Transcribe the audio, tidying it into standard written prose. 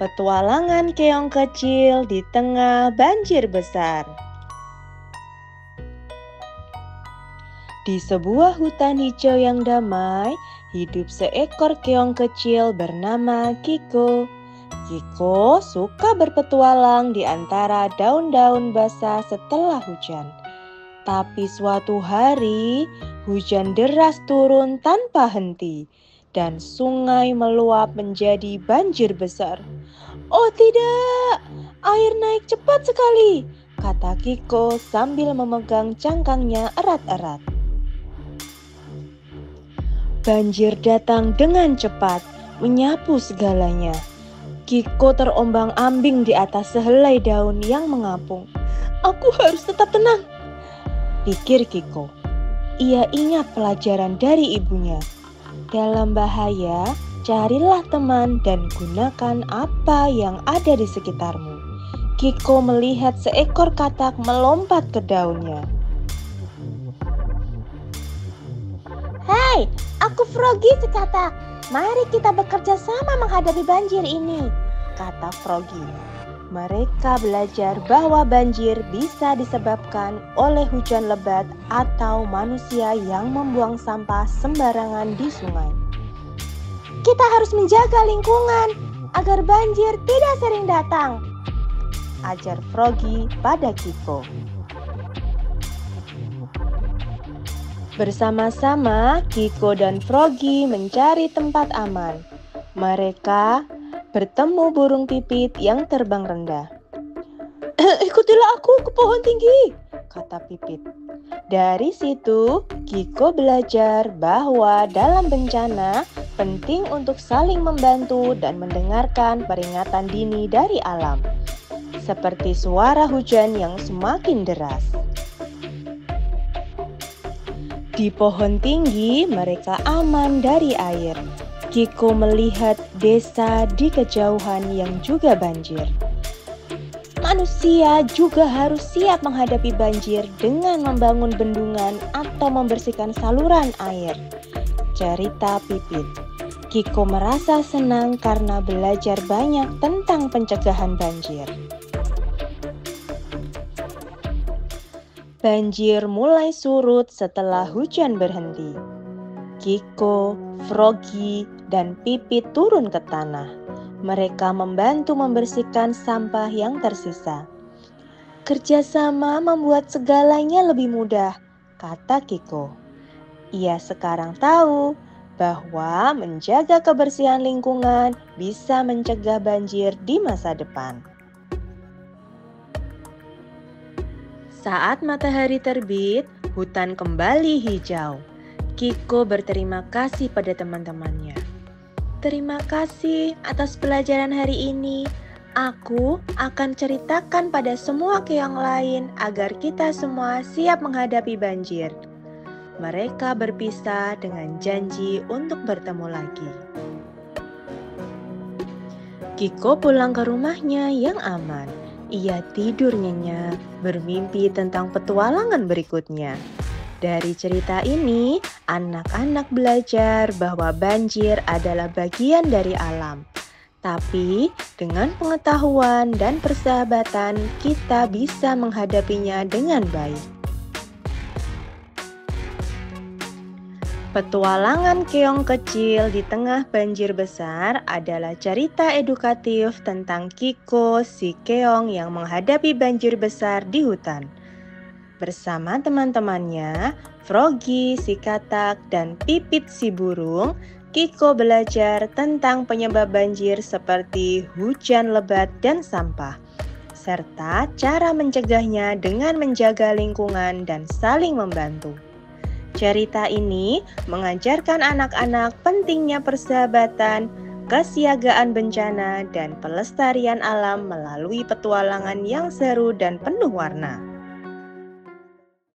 Petualangan keong kecil di tengah banjir besar. Di sebuah hutan hijau yang damai, hidup seekor keong kecil bernama Kiko. Kiko suka berpetualang di antara daun-daun basah setelah hujan. Tapi suatu hari, hujan deras turun tanpa henti, dan sungai meluap menjadi banjir besar. "Oh tidak, air naik cepat sekali," kata Kiko sambil memegang cangkangnya erat-erat. Banjir datang dengan cepat, menyapu segalanya. Kiko terombang-ambing di atas sehelai daun yang mengapung. "Aku harus tetap tenang," pikir Kiko. Ia ingat pelajaran dari ibunya. Dalam bahaya, carilah teman dan gunakan apa yang ada di sekitarmu. Kiko melihat seekor katak melompat ke daunnya. "Hei, aku Froggy si katak. Mari kita bekerja sama menghadapi banjir ini," kata Froggy. Mereka belajar bahwa banjir bisa disebabkan oleh hujan lebat atau manusia yang membuang sampah sembarangan di sungai. "Kita harus menjaga lingkungan agar banjir tidak sering datang," ajar Froggy pada Kiko. Bersama-sama, Kiko dan Froggy mencari tempat aman. Mereka bertemu burung pipit yang terbang rendah. "Ikutilah aku ke pohon tinggi," kata Pipit. Dari situ, Kiko belajar bahwa dalam bencana penting untuk saling membantu dan mendengarkan peringatan dini dari alam, seperti suara hujan yang semakin deras. Di pohon tinggi, mereka aman dari air. Kiko melihat desa di kejauhan yang juga banjir. Manusia juga harus siap menghadapi banjir dengan membangun bendungan atau membersihkan saluran air, cerita Pipit. Kiko merasa senang karena belajar banyak tentang pencegahan banjir. Banjir mulai surut setelah hujan berhenti. Kiko, Froggy, dan Pipit turun ke tanah. Mereka membantu membersihkan sampah yang tersisa. "Kerjasama membuat segalanya lebih mudah," kata Kiko. Ia sekarang tahu bahwa menjaga kebersihan lingkungan bisa mencegah banjir di masa depan. Saat matahari terbit, hutan kembali hijau. Kiko berterima kasih pada teman-temannya. "Terima kasih atas pelajaran hari ini. Aku akan ceritakan pada semua keong lain agar kita semua siap menghadapi banjir." Mereka berpisah dengan janji untuk bertemu lagi. Kiko pulang ke rumahnya yang aman. Ia tidur nyenyak, bermimpi tentang petualangan berikutnya. Dari cerita ini, anak-anak belajar bahwa banjir adalah bagian dari alam. Tapi, dengan pengetahuan dan persahabatan, kita bisa menghadapinya dengan baik. Petualangan keong kecil di tengah banjir besar adalah cerita edukatif tentang Kiko, si keong yang menghadapi banjir besar di hutan. Bersama teman-temannya, Froggy, si katak, dan Pipit, si burung, Kiko belajar tentang penyebab banjir seperti hujan lebat dan sampah, serta cara mencegahnya dengan menjaga lingkungan dan saling membantu. Cerita ini mengajarkan anak-anak pentingnya persahabatan, kesiagaan bencana, dan pelestarian alam melalui petualangan yang seru dan penuh warna.